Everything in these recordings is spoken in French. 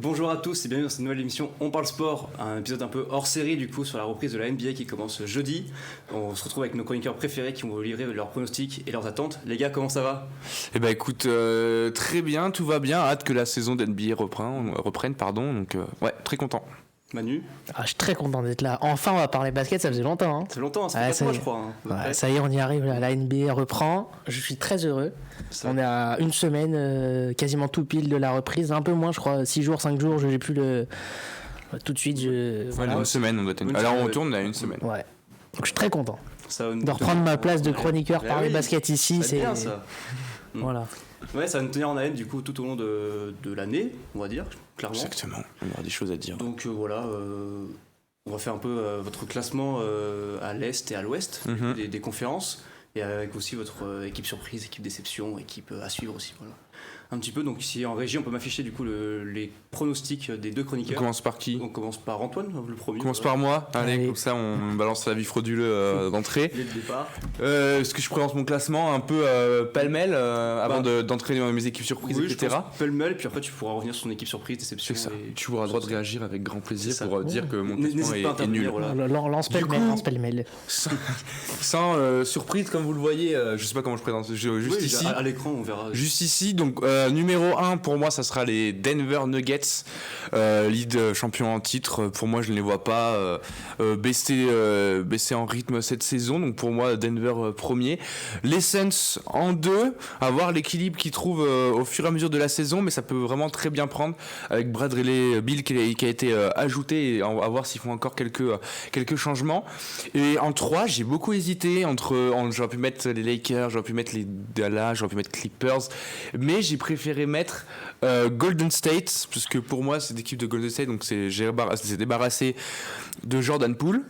Bonjour à tous et bienvenue dans cette nouvelle émission On parle sport, un épisode un peu hors série du coup sur la reprise de la NBA qui commence jeudi. On se retrouve avec nos chroniqueurs préférés qui vont vous livrer leurs pronostics et leurs attentes. Les gars, comment ça va ? Eh ben écoute, très bien, tout va bien, hâte que la saison d'NBA reprenne, donc ouais, très content. Manu ? Je suis très content d'être là. Enfin, on va parler basket, ça faisait longtemps. Ça fait longtemps, ça fait 4 mois je crois. Ouais, ça y est, on y arrive, la NBA reprend. Je suis très heureux. On est à une semaine, quasiment tout pile de la reprise. Un peu moins, je crois, 6 jours, 5 jours, je n'ai plus le... Tout de suite, Voilà. Une semaine, on doit tenir. Alors on tourne à une semaine. Ouais. Donc je suis très content de reprendre tenir... ma place de chroniqueur par les basket ici. C'est bien ça. Voilà. Ouais, ça va nous tenir en haleine du coup tout au long de l'année, on va dire, clairement. Exactement, on aura des choses à dire. Donc voilà, on va faire un peu votre classement à l'Est et à l'Ouest des conférences, et avec aussi votre équipe surprise, équipe déception, équipe à suivre aussi. Voilà. Un petit peu, donc ici en régie, on peut m'afficher du coup les pronostics des deux chroniqueurs. On commence par qui ? On commence par Antoine, le premier. On commence par moi. Allez, comme ça on balance la vie frauduleuse d'entrée. Dès le départ. Est-ce que je présente mon classement un peu pêle-mêle avant d'entrer dans mes équipes surprises, oui, etc. Pêle-mêle, puis après tu pourras revenir sur ton équipe surprise, déception. C'est ça. Tu auras le droit de réagir avec grand plaisir pour dire que mon classement est nul. Voilà. Lance pêle-mêle. Sans surprise, comme vous le voyez, je sais pas comment je présente, juste ici. À l'écran, on verra. Juste ici, donc numéro 1 pour moi, ça sera les Denver Nuggets, lead champion en titre. Pour moi, je ne les vois pas baisser en rythme cette saison. Donc pour moi, Denver premier. Les Suns en 2, à voir l'équilibre qu'ils trouvent au fur et à mesure de la saison, mais ça peut vraiment très bien prendre avec Bradley Beal qui a été ajouté, et à voir s'ils font encore quelques changements. Et en 3, j'ai beaucoup hésité j'aurais pu mettre les Lakers, j'aurais pu mettre les Dallas, j'aurais pu mettre Clippers, mais j'ai préféré mettre Golden State, parce que pour moi cette équipe de Golden State s'est débarrassé de Jordan Poole.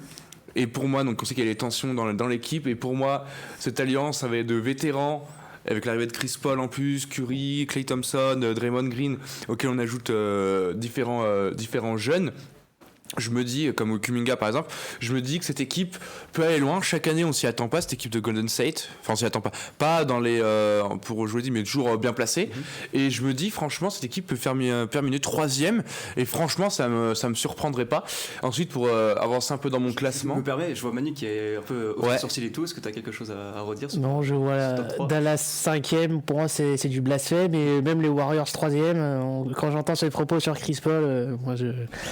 Et pour moi, donc on sait qu'il y a des tensions dans l'équipe, et pour moi cette alliance avait de vétérans, avec l'arrivée de Chris Paul en plus, Curry, Klay Thompson, Draymond Green, auxquels on ajoute différents jeunes. Je me dis, comme Kuminga par exemple, je me dis que cette équipe peut aller loin. Chaque année, on s'y attend pas, cette équipe de Golden State. Enfin, on s'y attend pas dans les pour jouer, mais toujours bien placée. Et je me dis, franchement, cette équipe peut terminer troisième. Et franchement, ça me surprendrait pas. Ensuite, pour avancer un peu dans mon classement. Je me permets, je vois Manu qui est un peu au sourcil et tout. Est-ce que tu as quelque chose à redire sur Non, je vois Dallas 5e. Pour moi, c'est du blasphème. Et même les Warriors 3e. Quand j'entends ces propos sur Chris Paul, moi je.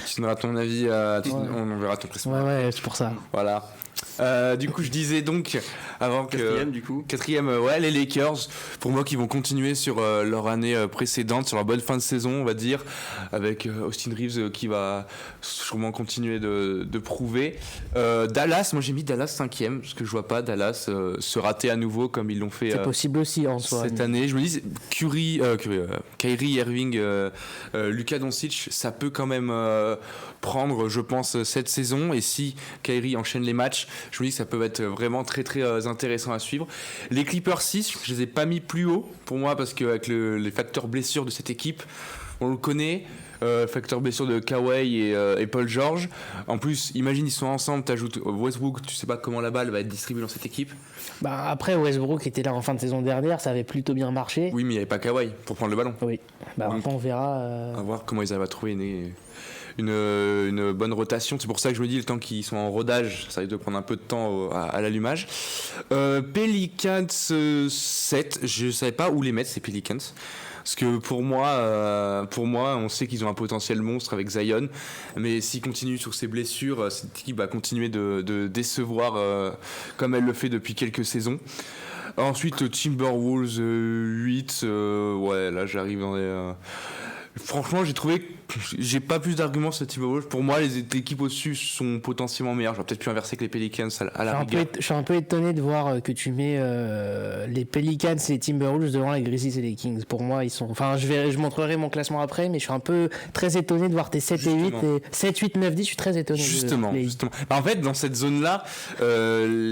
Tu donneras ton avis. On verra ton classement. Ouais, c'est pour ça. Voilà. Du coup, je disais donc avant quatrième, les Lakers, pour moi, qui vont continuer sur leur année précédente, sur leur bonne fin de saison, on va dire, avec Austin Reeves qui va sûrement continuer de prouver. Dallas, moi j'ai mis Dallas 5e, parce que je vois pas Dallas se rater à nouveau comme ils l'ont fait. C'est possible aussi en soi. Cette année, je me dis Kyrie Irving, Luka Doncic, ça peut quand même prendre, je pense, cette saison. Et si Kyrie enchaîne les matchs, je me dis que ça peut être vraiment très très intéressant à suivre. Les Clippers 6, je les ai pas mis plus haut pour moi, parce qu'avec les facteurs blessures de cette équipe, on le connaît. Facteur blessure de Kawhi et Paul George. En plus, imagine, ils sont ensemble, t'ajoutes Westbrook, tu sais pas comment la balle va être distribuée dans cette équipe. Après, Westbrook était là en fin de saison dernière, ça avait plutôt bien marché. Oui, mais il n'y avait pas Kawhi pour prendre le ballon. Oui, on verra. À voir comment ils arrivent à trouver une bonne rotation. C'est pour ça que je me dis, le temps qu'ils sont en rodage, ça risque de prendre un peu de temps à l'allumage. Pelicans 7, je savais pas où les mettre, ces Pelicans. Parce que pour moi, on sait qu'ils ont un potentiel monstre avec Zion, mais s'ils continuent sur ces blessures, cette équipe va continuer de décevoir comme elle le fait depuis quelques saisons. Ensuite, Timberwolves 8, là j'arrive dans les... Franchement, j'ai pas plus d'arguments sur Timberwolves. Pour moi, les équipes au-dessus sont potentiellement meilleures. J'aurais peut-être pu inverser que les Pelicans à la rigueur. Je suis un peu étonné de voir que tu mets les Pelicans et les Timberwolves devant les Grizzlies et les Kings. Pour moi, ils sont... Enfin, je montrerai mon classement après, mais je suis un peu très étonné de voir tes 7 et 8. Et 7, 8, 9, 10, je suis très étonné. Justement. En fait, dans cette zone-là,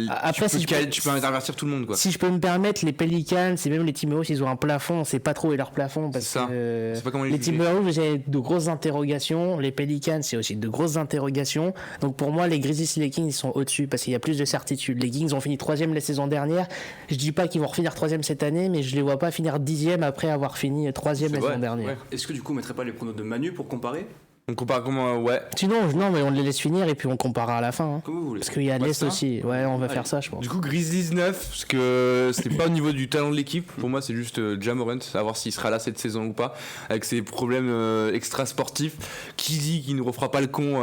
après, tu peux intervertir tout le monde, quoi. Si je peux me permettre, les Pelicans et même les Timberwolves, ils ont un plafond. On sait pas trop où est leur plafond. Parce que c'est pas comment les Timberwolves, Timberwolves, j'ai de grosses interrogations. Les Pelicans, c'est aussi de grosses interrogations. Donc pour moi, les Grizzlies et les Kings, ils sont au-dessus parce qu'il y a plus de certitude. Les Kings ont fini 3e la saison dernière. Je dis pas qu'ils vont refinir 3e cette année, mais je les vois pas finir 10e après avoir fini 3e la saison dernière. Ouais. Est-ce que du coup, on mettrait pas les pronos de Manu pour comparer? On compare comment, ouais. Sinon, non, mais on les laisse finir et puis on comparera à la fin. Hein. Comme vous voulez. Parce qu'il y a l'Est aussi. Ouais, on va faire ça, je pense. Du coup, Grizzlies 9, parce que c'est pas au niveau du talent de l'équipe. Pour moi, c'est juste Ja Morant, savoir s'il sera là cette saison ou pas, avec ses problèmes extra-sportifs. Qui dit qu'il ne refera pas le con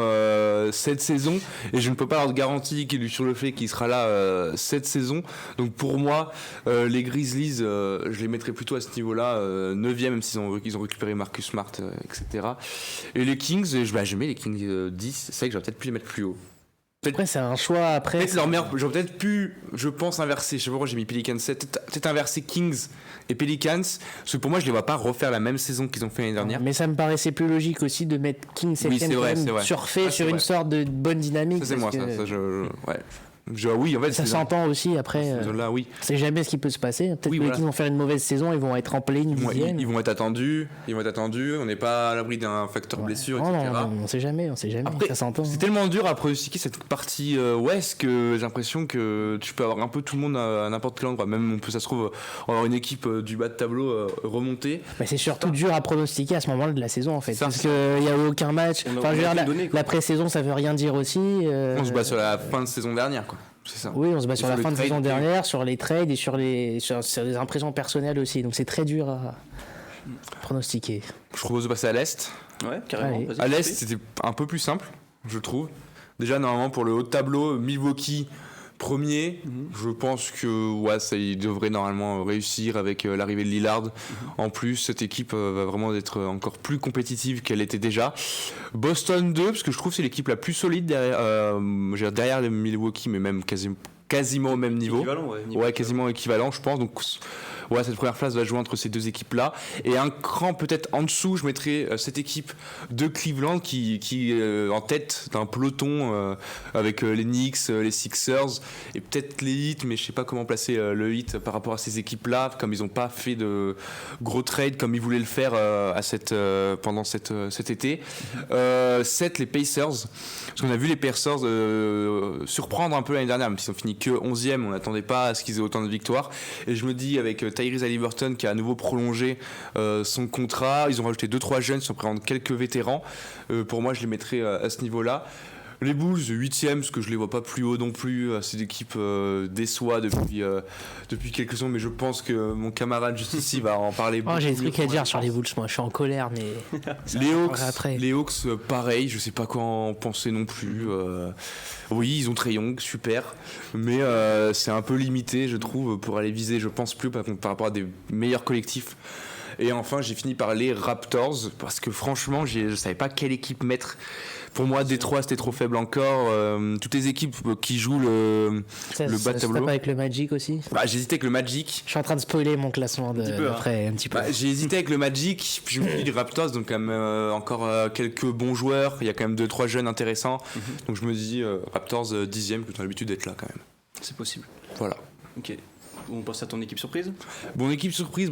cette saison? Et je ne peux pas avoir de garantie sur le fait qu'il sera là cette saison. Donc pour moi, les Grizzlies, je les mettrais plutôt à ce niveau-là, 9e, même s'ils ont récupéré Marcus Smart, etc. Et les Kings, je mets les Kings 10, c'est vrai que j'aurais peut-être pu les mettre plus haut. Après, c'est un choix. Après, C'est leur meilleur. J'aurais peut-être pu, je pense, inverser. Je sais pas pourquoi j'ai mis Pelicans 7. Peut-être inverser Kings et Pelicans. Parce que pour moi, je les vois pas refaire la même saison qu'ils ont fait l'année dernière. mais ça me paraissait plus logique aussi de mettre Kings et Oui, c'est vrai. surfer sur une sorte de bonne dynamique. Ça, c'est moi, ça. Ouais. Oui, en fait, ça s'entend aussi après. Là, oui. C'est jamais ce qui peut se passer. Peut-être que les voilà. Kings vont faire une mauvaise saison, ils vont être en play-in dixième. Ils vont être attendus. On n'est pas à l'abri d'un facteur blessure, etc. Non, on sait jamais. Après, ça s'entend. c'est tellement dur à pronostiquer cette partie ouest que j'ai l'impression que tu peux avoir un peu tout le monde à n'importe quel endroit. Même ça se trouve avoir une équipe du bas de tableau remontée. Mais c'est surtout dur à pronostiquer à ce moment-là de la saison en fait. Parce qu'il n'y a aucun match. La pré-saison, ça veut rien dire aussi. On se bat sur la fin de saison dernière, quoi. C'est ça. Oui, on se bat sur la fin de saison dernière, sur les trades et sur les impressions personnelles aussi. Donc c'est très dur à pronostiquer. Je propose de passer à l'Est. Ouais, carrément. Allez. À l'Est, c'était un peu plus simple, je trouve. Déjà, normalement, pour le haut de tableau, Milwaukee premier. Je pense que ça, il devrait normalement réussir avec l'arrivée de Lillard. En plus, cette équipe va vraiment être encore plus compétitive qu'elle était déjà. Boston 2, parce que je trouve que c'est l'équipe la plus solide derrière les Milwaukee, mais même quasiment au même niveau. Équivalent, quasiment équivalent, je pense. Donc, cette première place va jouer entre ces deux équipes-là. Et un cran peut-être en dessous, je mettrais cette équipe de Cleveland qui est en tête d'un peloton avec les Knicks, les Sixers et peut-être les Heat, mais je sais pas comment placer le Heat par rapport à ces équipes-là, comme ils n'ont pas fait de gros trades comme ils voulaient le faire pendant cet été. 7, les Pacers. Parce qu'on a vu les Pacers surprendre un peu l'année dernière, même s'ils ont fini que 11e, on n'attendait pas à ce qu'ils aient autant de victoires. Et je me dis, avec Tyrese Haliburton qui a à nouveau prolongé son contrat, ils ont rajouté 2-3 jeunes, ils sont prêts à quelques vétérans. Pour moi, je les mettrais à ce niveau-là. Les Bulls, 8e, parce que je les vois pas plus haut non plus. Cette équipe déçoit depuis quelques saisons, mais je pense que mon camarade juste ici va en parler beaucoup. J'ai des trucs à dire sur les Bulls, moi je suis en colère, mais les Hawks, pareil, je sais pas quoi en penser non plus. Oui, ils ont Trae Young, super, mais c'est un peu limité, je trouve, pour aller viser, je pense plus par rapport à des meilleurs collectifs. Et enfin, j'ai fini par les Raptors, parce que franchement, je savais pas quelle équipe mettre. Pour moi, Détroit, c'était trop faible encore. Toutes les équipes qui jouent le bas de tableau. Pas avec le Magic aussi. J'hésitais avec le Magic. Je suis en train de spoiler mon classement après un petit peu. J'ai hésité avec le Magic, puis je me suis dit les Raptors, donc quand même encore quelques bons joueurs. Il y a quand même 2-3 jeunes intéressants. Donc je me dis Raptors 10e, que tu as l'habitude d'être là quand même. C'est possible. Voilà. Ok. On passe à ton équipe surprise. Bon, équipe surprise,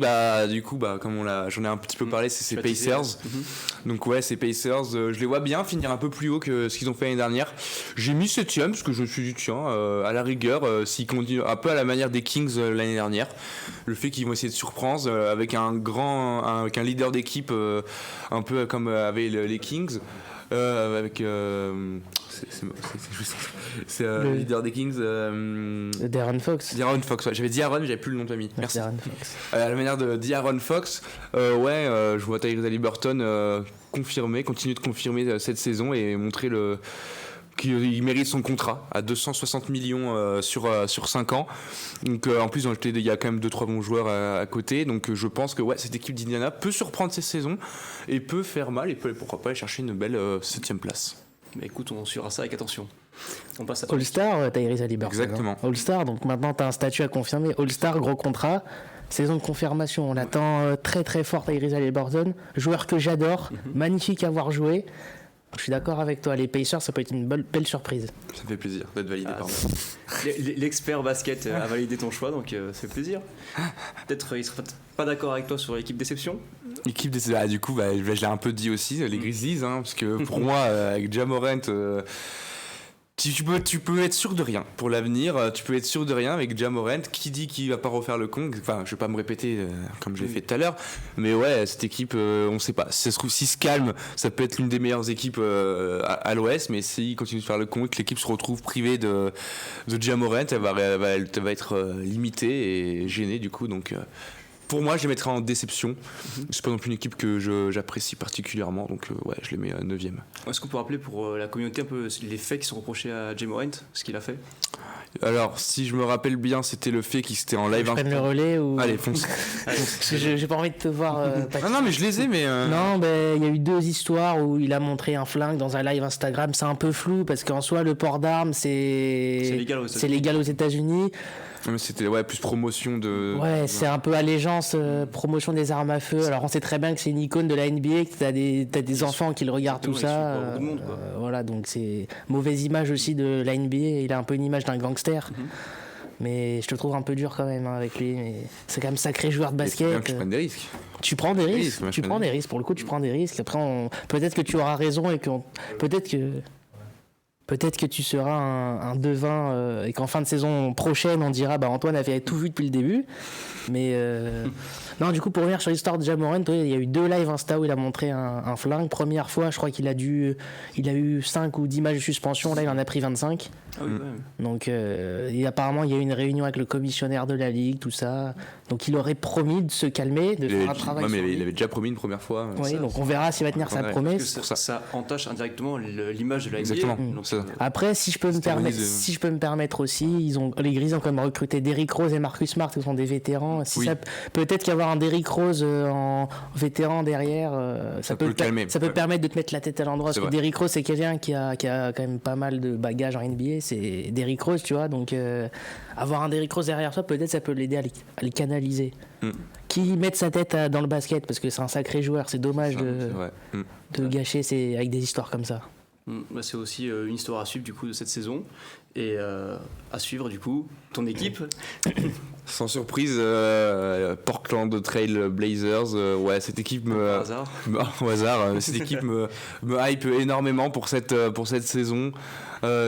du coup, comme j'en ai un petit peu parlé, c'est ces Pacers. Donc ces Pacers, je les vois bien finir un peu plus haut que ce qu'ils ont fait l'année dernière. J'ai mis 7e parce que je me suis dit tiens, à la rigueur, s'ils continuent un peu à la manière des Kings l'année dernière, le fait qu'ils vont essayer de surprendre avec un leader d'équipe un peu comme avaient les Kings. Avec c'est le leader des Kings De'Aaron Fox. J'avais dit Aaron mais j'avais plus le nom de famille. Merci. De'Aaron Fox. À la manière de De'Aaron Fox, je vois Tyrese Haliburton continuer de confirmer cette saison et montrer qu'il mérite son contrat à 260 millions sur 5 ans. Donc en plus il y a quand même 2-3 bons joueurs à côté, donc je pense que cette équipe d'Indiana peut surprendre cette saison et peut faire mal et pourquoi pas aller chercher une belle 7e place. Bah écoute, on suivra ça avec attention. On passe à All-Star, Tyrese Haliburton. Exactement. All-Star, donc maintenant tu as un statut à confirmer. All-Star, gros contrat. Saison de confirmation, on attend très très fort Tyrese Haliburton, joueur que j'adore, magnifique à voir jouer. Je suis d'accord avec toi, les Pacers, ça peut être une belle surprise. Ça me fait plaisir d'être validé par moi. L'expert basket a validé ton choix, donc ça fait plaisir. Peut-être il sera pas d'accord avec toi sur l'équipe déception. Équipe des... du coup, je l'ai un peu dit aussi, les Grizzlies, hein, parce que pour moi, avec Ja Morant, tu peux être sûr de rien pour l'avenir. Tu peux être sûr de rien avec Ja Morant. Qui dit qu'il va pas refaire le con? Enfin, je vais pas me répéter comme je l'ai fait tout à l'heure, mais ouais, cette équipe, on sait pas. Si ça se trouve, s'il se calme, ça peut être l'une des meilleures équipes à l'Ouest, mais s'il continue de faire le con et que l'équipe se retrouve privée de Ja Morant, elle va être limitée et gênée du coup. Donc pour moi, je les mettrai en déception. C'est pas non plus une équipe que j'apprécie particulièrement, donc ouais, je les mets 9e. Est-ce qu'on peut rappeler pour la communauté un peu les faits qui sont reprochés à Ja Morant, ce qu'il a fait? Alors, si je me rappelle bien, c'était le fait qu'il était en live. Je prenne le relais ou... Allez, fonce. J'ai pas envie de te voir. Non, mais je les ai, mais. Non, il y a eu 2 histoires où il a montré un flingue dans un live Instagram. C'est un peu flou parce qu'en soi, le port d'armes, c'est légal aux États-Unis. C'était plus promotion de. Ouais, c'est un peu allégeance, promotion des armes à feu. Alors on sait très bien que c'est une icône de la NBA, que t'as des enfants qui le regardent, tout ça. Voilà, donc c'est mauvaise image aussi de la NBA. Il a un peu une image d'un gangster. Mais je te trouve un peu dur quand même avec lui. Mais c'est quand même sacré joueur de basket. Tu prends des risques. Tu prends des risques. Tu prends des risques. Pour le coup, tu prends des risques. Après, peut-être que tu auras raison et peut-être que tu seras un devin et qu'en fin de saison prochaine, on dira Antoine avait tout vu depuis le début. Mais non, du coup, pour revenir sur l'histoire de Ja Morant, il y a eu 2 lives Insta où il a montré un flingue. Première fois, je crois qu'il a eu 5 ou 10 matchs de suspension. Là, il en a pris 25. Ah oui, Donc, et apparemment, il y a eu une réunion avec le commissionnaire de la ligue, tout ça. Donc, il aurait promis de se calmer, de faire un travail. Mais il avait déjà promis une première fois. Oui, donc on verra s'il va tenir sa promesse. Ça entache indirectement l'image de la NBA. Exactement. Après, si je peux me permettre aussi, les Grizzlies ont quand même recruté Derrick Rose et Marcus Smart, qui sont des vétérans. Peut-être qu'avoir un Derrick Rose en vétéran derrière, ça peut permettre de te mettre la tête à l'endroit. Parce que Derrick Rose, c'est quelqu'un qui a quand même pas mal de bagages en NBA. C'est Derrick Rose, tu vois. Donc, avoir un Derrick Rose derrière soi, peut-être ça peut l'aider à le canaliser. Qui mette sa tête dans le basket, parce que c'est un sacré joueur. C'est dommage de gâcher avec des histoires comme ça. C'est aussi une histoire à suivre du coup de cette saison et à suivre du coup ton équipe. Sans surprise, Portland Trail Blazers, cette équipe au hasard, cette équipe me hype énormément pour cette saison.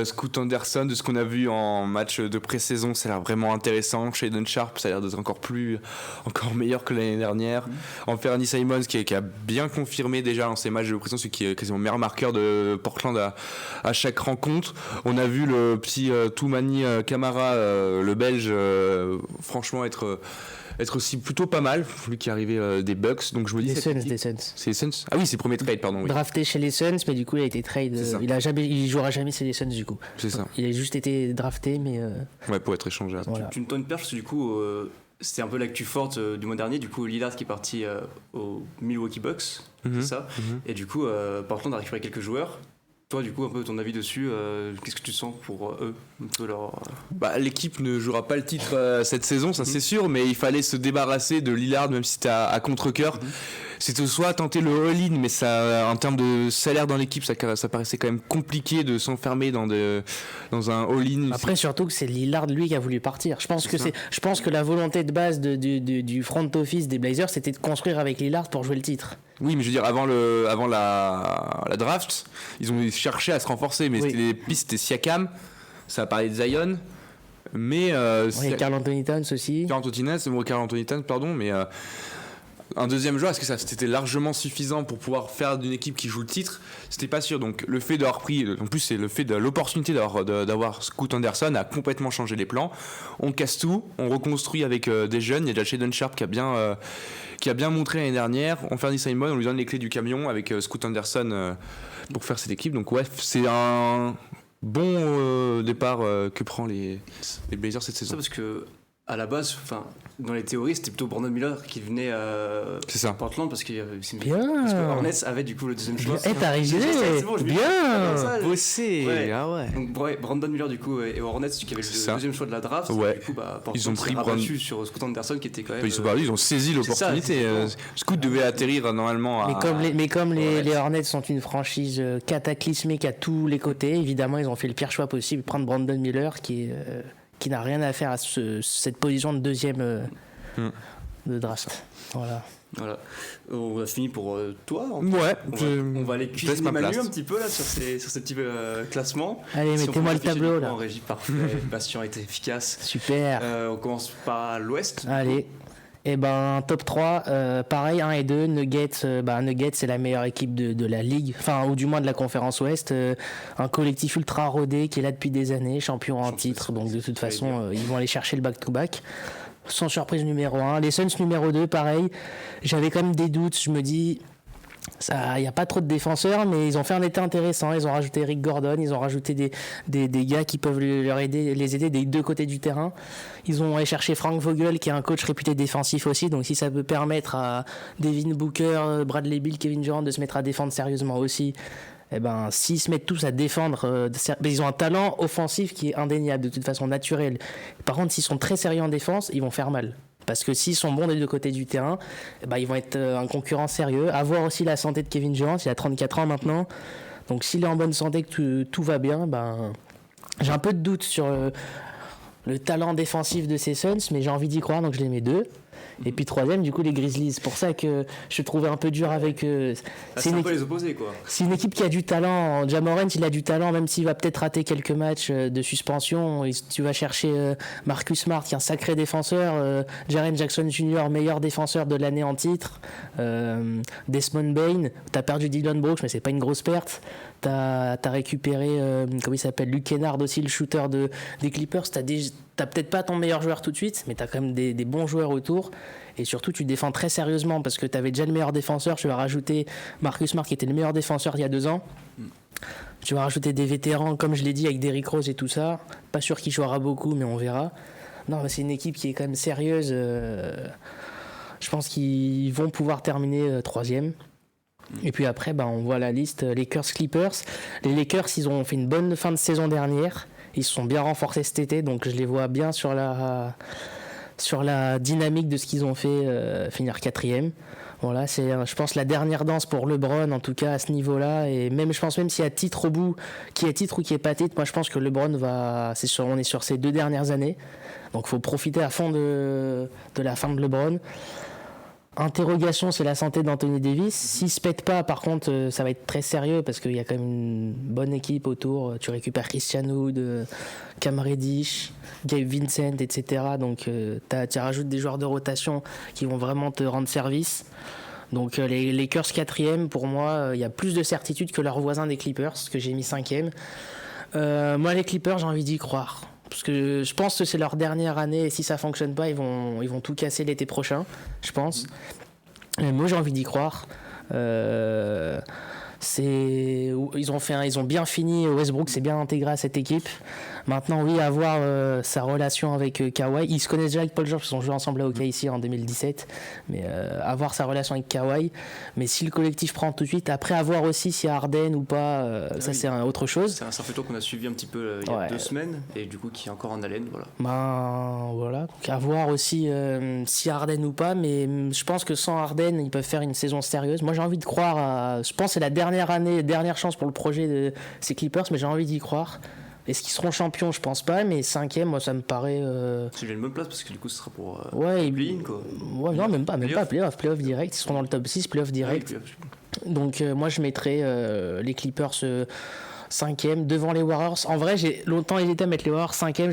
Scoot Anderson, de ce qu'on a vu en match de pré-saison, ça a l'air vraiment intéressant. Shaedon Sharp, ça a l'air d'être encore meilleur que l'année dernière. Anthony Simons qui a bien confirmé déjà dans ses matchs de pré-saison, celui qui est quasiment meilleur marqueur de Portland à chaque rencontre. On a vu le petit Toumani Camara, le Belge, franchement être aussi plutôt mal, lui qui est arrivé des Bucks. Donc je me dis des Suns. C'est les Suns. Ah oui, c'est le premier trade, pardon. Oui. Drafté chez les Suns, mais du coup il a été trade. Il jouera jamais chez les Suns du coup. C'est ça. Il a juste été drafté, mais. Pour être échangé. Voilà. Tu me tends une perche parce que du coup c'était un peu l'actu forte du mois dernier. Du coup Lillard qui est parti aux Milwaukee Bucks, c'est ça. Et du coup Portland a récupéré quelques joueurs. Toi, du coup, un peu ton avis dessus, qu'est-ce que tu sens pour eux un peu l'équipe ne jouera pas le titre cette saison, ça c'est sûr, mais il fallait se débarrasser de Lillard, même si c'était à contre-cœur. C'était soit tenter le all-in, mais ça, en termes de salaire dans l'équipe, ça paraissait quand même compliqué de s'enfermer dans un all-in. Après, surtout que c'est Lillard, lui, qui a voulu partir. Je pense que la volonté de base du front office des Blazers, c'était de construire avec Lillard pour jouer le titre. Oui, mais je veux dire, avant la draft, ils ont cherché à se renforcer, mais les pistes, c'était Siakam, ça a parlé de Zion, mais... Karl Anthony Towns aussi. Karl Anthony Towns, pardon, mais... un deuxième joueur, est-ce que ça c'était largement suffisant pour pouvoir faire d'une équipe qui joue le titre? C'était pas sûr. Donc le fait d'avoir pris, en plus c'est le fait de l'opportunité d'avoir Scoot Anderson a complètement changé les plans. On casse tout, on reconstruit avec des jeunes. Il y a déjà Shaedon Sharp qui a bien montré l'année dernière. On fait Simon, on lui donne les clés du camion avec Scoot Anderson pour faire cette équipe. Donc c'est un bon départ que prend les Blazers cette saison. Ça parce que à la base, dans les théories, c'était plutôt Brandon Miller qui venait à Portland parce que Hornets avait du coup le deuxième choix. T'as résumé bien bossé. Donc Brandon Miller du coup et Hornets qui avait le deuxième choix de la draft. Du coup, ils ont pris rabattu sur Scoot Anderson qui était quand même. Ils ont saisi l'opportunité. Scoot devait atterrir normalement. Mais comme les Hornets sont une franchise cataclysmique à tous les côtés, évidemment ils ont fait le pire choix possible, prendre Brandon Miller qui n'a rien à faire à cette position de deuxième de draft. Voilà. On a fini pour toi. Ouais, On va aller je laisse cuisiner ma Manu place. un petit peu là sur ces petits classements. Allez, Si on mettez-moi peut le afficher tableau du coup là. en régie, parfait. Bastien a été efficace. Super. On commence par l'ouest. Allez. Et ben top 3, pareil 1 et 2, Nuggets, Nuggets c'est la meilleure équipe de la ligue, enfin ou du moins de la conférence ouest, un collectif ultra rodé qui est là depuis des années, champion en titre, donc de toute façon ils vont aller chercher le back-to-back. Sans surprise numéro 1, les Suns numéro 2, pareil, j'avais quand même des doutes, je me dis... Il n'y a pas trop de défenseurs, mais ils ont fait un été intéressant. Ils ont rajouté Eric Gordon, ils ont rajouté des gars qui peuvent les aider des deux côtés du terrain. Ils ont allé chercher Frank Vogel, qui est un coach réputé défensif aussi. Donc si ça peut permettre à Devin Booker, Bradley Beal, Kevin Durant de se mettre à défendre sérieusement aussi, eh ben, s'ils se mettent tous à défendre, ils ont un talent offensif qui est indéniable, de toute façon naturel. Par contre, s'ils sont très sérieux en défense, ils vont faire mal. Parce que s'ils sont bons des deux côtés du terrain, ils vont être un concurrent sérieux. À voir aussi la santé de Kevin Durant, il a 34 ans maintenant. Donc s'il est en bonne santé, que tout va bien, j'ai un peu de doute sur le talent défensif de ces Suns, mais j'ai envie d'y croire, donc je les mets 2. Et puis troisième, du coup, les Grizzlies. C'est pour ça que je trouvais un peu dur avec eux. C'est un peu les opposés, quoi. C'est une équipe qui a du talent. Ja Morant, il a du talent, même s'il va peut-être rater quelques matchs de suspension. Tu vas chercher Marcus Smart, qui est un sacré défenseur. Jaren Jackson Jr., meilleur défenseur de l'année en titre. Desmond Bane. T'as perdu Dillon Brooks, mais c'est pas une grosse perte. T'as récupéré, comment il s'appelle, Luke Kennard aussi, le shooter des Clippers. T'as peut-être pas ton meilleur joueur tout de suite, mais t'as quand même des bons joueurs autour. Et surtout, tu défends très sérieusement parce que t'avais déjà le meilleur défenseur. Tu vas rajouter Marcus Smart qui était le meilleur défenseur il y a 2 ans. Tu vas rajouter des vétérans, comme je l'ai dit, avec Derrick Rose et tout ça. Pas sûr qu'il jouera beaucoup, mais on verra. Non, mais c'est une équipe qui est quand même sérieuse. Je pense qu'ils vont pouvoir terminer 3e. Et puis après, on voit la liste Lakers-Clippers. Les Lakers, ils ont fait une bonne fin de saison dernière. Ils se sont bien renforcés cet été, donc je les vois bien sur la dynamique de ce qu'ils ont fait, finir 4e. Voilà, c'est, je pense, la dernière danse pour LeBron, en tout cas à ce niveau-là. Et même, je pense même s'il y a titre au bout, qui est titre ou qui est pas titre, moi je pense que LeBron on est sur ses 2 dernières années. Donc il faut profiter à fond de la fin de LeBron. Interrogation, c'est la santé d'Anthony Davis. S'il se pète pas, par contre, ça va être très sérieux parce qu'il y a quand même une bonne équipe autour. Tu récupères Christian Wood, Cam Reddish, Gabe Vincent, etc. Donc tu rajoutes des joueurs de rotation qui vont vraiment te rendre service. Donc les Lakers 4e, pour moi, il y a plus de certitude que leurs voisins des Clippers, que j'ai mis 5e. Moi, les Clippers, j'ai envie d'y croire. Parce que je pense que c'est leur dernière année et si ça fonctionne pas, ils vont tout casser l'été prochain, je pense. Et moi, j'ai envie d'y croire. Ils ont bien fini. Westbrook s'est bien intégré à cette équipe. Maintenant, oui, à voir sa relation avec Kawhi. Ils se connaissent déjà avec Paul George, ils ont joué ensemble à OKC en 2017. Mais à voir sa relation avec Kawhi. Mais si le collectif prend tout de suite, après, à voir aussi si Harden ou pas, c'est autre chose. C'est un photo qu'on a suivi un petit peu il y a 2 semaines et du coup qui est encore en haleine. Voilà. Voilà. Donc à voir aussi si Harden ou pas. Mais je pense que sans Harden, ils peuvent faire une saison sérieuse. Moi, j'ai envie de croire. Je pense que c'est la dernière chance pour le projet de ces Clippers, mais j'ai envie d'y croire. Est-ce qu'ils seront champions? Je pense pas, mais 5e, moi ça me paraît. C'est une bonne place parce que du coup ce sera pour play-in, quoi. Ouais, non, même pas playoff direct. Ils seront dans le top 6, playoff direct. Donc moi je mettrais les Clippers 5e devant les Warriors. En vrai, j'ai longtemps hésité à mettre les Warriors 5e,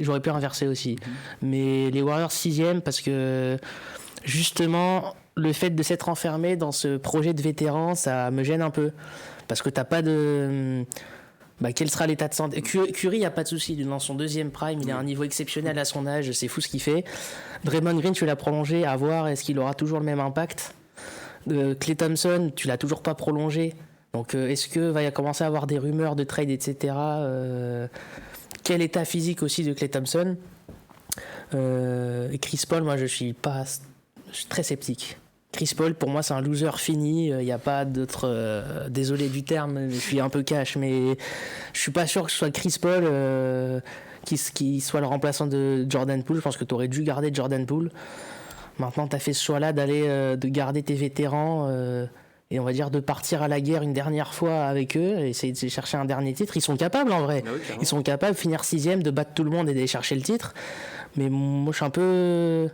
j'aurais pu inverser aussi. Mais les Warriors 6e parce que justement le fait de s'être enfermé dans ce projet de vétéran, ça me gêne un peu. Parce que t'as pas de. Quel sera l'état de santé? Curry, il n'y a pas de souci. Dans son 2e prime, il a un niveau exceptionnel à son âge. C'est fou ce qu'il fait. Draymond Green, tu l'as prolongé. À voir, est-ce qu'il aura toujours le même impact? Klay Thompson, tu l'as toujours pas prolongé. Donc, est-ce que va y commencer à avoir des rumeurs de trade, etc. Quel état physique aussi de Klay Thompson? Et Chris Paul, moi, je suis très sceptique. Chris Paul, pour moi, c'est un loser fini. Il n'y a pas d'autre. Désolé du terme, je suis un peu cash, mais je suis pas sûr que ce soit Chris Paul qui soit le remplaçant de Jordan Poole. Je pense que tu aurais dû garder Jordan Poole. Maintenant, tu as fait ce choix-là de garder tes vétérans et on va dire de partir à la guerre une dernière fois avec eux et essayer de chercher un dernier titre. Ils sont capables en vrai. Oui, ils sont capables de finir 6e, de battre tout le monde et d'aller chercher le titre. Mais moi, je suis un peu.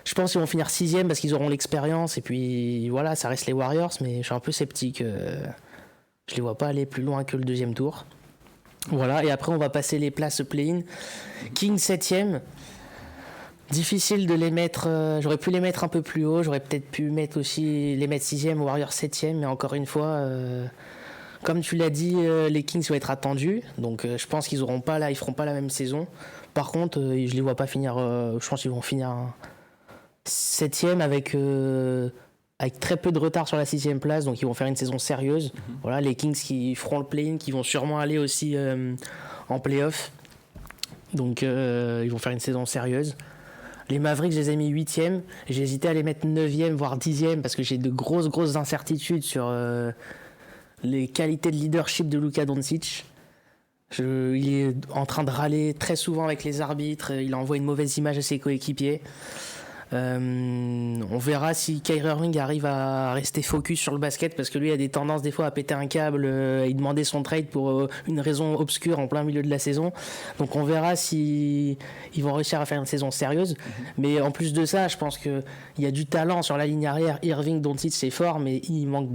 Je pense qu'ils vont finir 6e parce qu'ils auront l'expérience. Et puis voilà, ça reste les Warriors, mais je suis un peu sceptique. Je les vois pas aller plus loin que le deuxième tour. Voilà, et après on va passer les places play-in. Kings 7e. Difficile de les mettre. J'aurais pu les mettre un peu plus haut. J'aurais peut-être pu les mettre 6e, Warriors 7e. Mais encore une fois, comme tu l'as dit, les Kings vont être attendus. Donc je pense qu'ils feront pas la même saison. Par contre, je les vois pas finir. Je pense qu'ils vont finir 7e avec très peu de retard sur la 6e place. Donc ils vont faire une saison sérieuse. Voilà, les Kings qui feront le play-in, qui vont sûrement aller aussi en play-off. Donc ils vont faire une saison sérieuse. Les Mavericks, je les ai mis 8e. J'ai hésité à les mettre 9e, voire 10e, parce que j'ai de grosses incertitudes sur les qualités de leadership de Luka Doncic. Il est en train de râler très souvent avec les arbitres. Il envoie une mauvaise image à ses coéquipiers. On verra si Kyrie Irving arrive à rester focus sur le basket, parce que lui a des tendances des fois à péter un câble et demander son trade pour une raison obscure en plein milieu de la saison. Donc on verra si ils vont réussir à faire une saison sérieuse. Mais en plus de ça, je pense qu'il y a du talent sur la ligne arrière. Irving, Doncic, c'est fort, mais il manque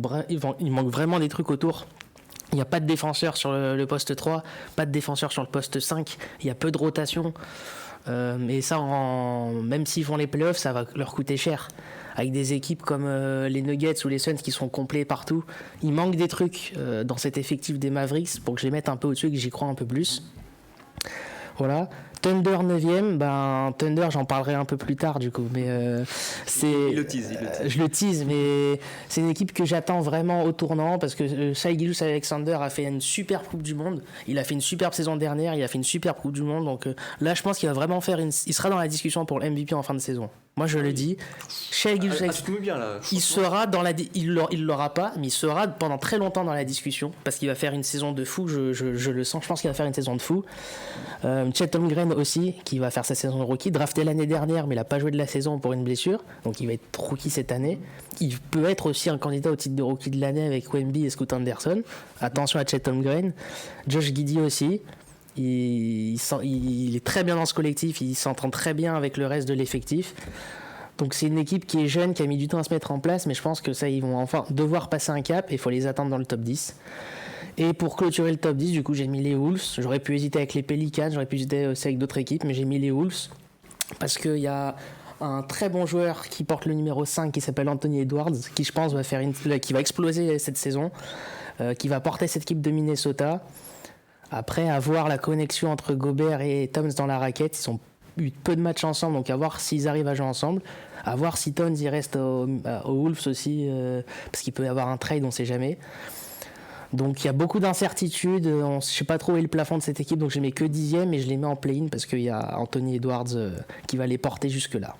vraiment des trucs autour. Il n'y a pas de défenseur sur le poste 3, pas de défenseur sur le poste 5, il y a peu de rotation. Et ça, même s'ils font les playoffs, ça va leur coûter cher. Avec des équipes comme les Nuggets ou les Suns qui sont complets partout, il manque des trucs dans cet effectif des Mavericks pour que je les mette un peu au-dessus et que j'y crois un peu plus. Voilà. Thunder 9e, Thunder j'en parlerai un peu plus tard du coup, mais Il le tease. Je le tease, mais c'est une équipe que j'attends vraiment au tournant, parce que Shai Gilgeous-Alexander a fait une superbe Coupe du Monde, il a fait une superbe saison dernière, il a fait une superbe Coupe du Monde, donc là je pense qu'il va vraiment il sera dans la discussion pour le MVP en fin de saison. Moi je le dis, Shai Gilgeous-Alexander, il l'aura pas, mais il sera pendant très longtemps dans la discussion, parce qu'il va faire une saison de fou, je le sens, je pense qu'il va faire une saison de fou. Chet Holmgren aussi, qui va faire sa saison de rookie, drafté l'année dernière, mais il n'a pas joué de la saison pour une blessure, donc il va être rookie cette année. Il peut être aussi un candidat au titre de rookie de l'année avec Wemby et Scoot Anderson. Attention à Chet Holmgren. Josh Giddey aussi. Il est très bien dans ce collectif, il s'entend très bien avec le reste de l'effectif. Donc c'est une équipe qui est jeune, qui a mis du temps à se mettre en place, mais je pense que ça, ils vont enfin devoir passer un cap et il faut les attendre dans le top 10. Et pour clôturer le top 10, du coup, j'ai mis les Wolves. J'aurais pu hésiter avec les Pelicans, j'aurais pu hésiter aussi avec d'autres équipes, mais j'ai mis les Wolves parce qu'il y a un très bon joueur qui porte le numéro 5 qui s'appelle Anthony Edwards, qui je pense qui va exploser cette saison, qui va porter cette équipe de Minnesota. Après, à voir la connexion entre Gobert et Towns dans la raquette, ils ont eu peu de matchs ensemble, donc à voir s'ils arrivent à jouer ensemble. À voir si Towns il reste aux Wolves aussi, parce qu'il peut y avoir un trade, on ne sait jamais. Donc il y a beaucoup d'incertitudes, je ne sais pas trop où est le plafond de cette équipe, donc je les mets que 10e et je les mets en play-in parce qu'il y a Anthony Edwards qui va les porter jusque-là.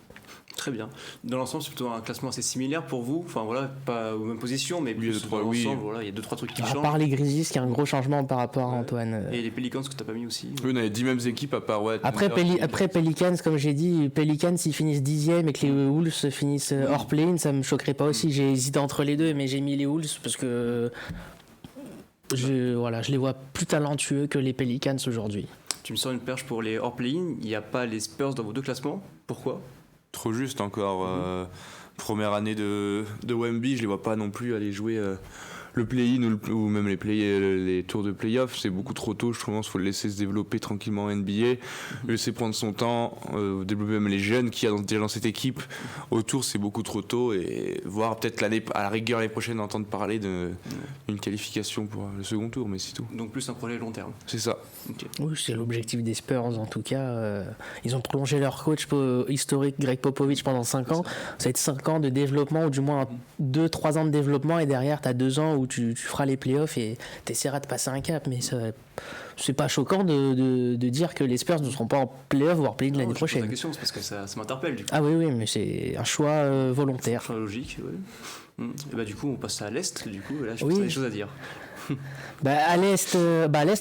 Très bien. Dans l'ensemble, c'est plutôt un classement assez similaire pour vous. Enfin voilà, pas aux mêmes positions, mais plus dans l'ensemble, voilà, il y a 2-3 trucs qui changent. À part les Grizzlies, qui a un gros changement par rapport à Antoine. Et les Pelicans que tu n'as pas mis aussi. Oui, on a les 10 mêmes équipes à part. Ouais, après Pelicans, comme j'ai dit, Pelicans s'ils finissent 10e et que les Wolves finissent hors play-in, ça me choquerait pas aussi. J'ai hésité entre les deux, mais j'ai mis les Wolves parce que je les vois plus talentueux que les Pelicans aujourd'hui. Tu me sors une perche pour les hors play-in. Il n'y a pas les Spurs dans vos deux classements. Pourquoi ? Trop juste encore. Première année de Wemby, je les vois pas non plus aller jouer le play-in ou même les tours de play-off. C'est beaucoup trop tôt, je trouve. Il faut le laisser se développer tranquillement en NBA, le laisser prendre son temps, développer même les jeunes qu'il y a déjà dans cette équipe. Autour, c'est beaucoup trop tôt, et voir peut-être à la rigueur l'année prochaine entendre parler d'une qualification pour le second tour, mais c'est tout. Donc plus un projet long terme. C'est ça. Okay. Oui, c'est l'objectif des Spurs en tout cas. Ils ont prolongé leur coach historique Greg Popovich pendant 5 ans. Ça va être 5 ans de développement, ou du moins 2-3 ans de développement, et derrière tu as 2 ans où tu feras les playoffs et tu essaieras de passer un cap. Mais c'est pas choquant de dire que les Spurs ne seront pas en playoff voire play-in l'année prochaine. La question, c'est parce que ça m'interpelle du coup. Ah oui, mais c'est un choix volontaire. Un choix logique, oui. Et bah du coup on passe à l'Est, du coup là je pense que t'as des choses à dire. À l'Est,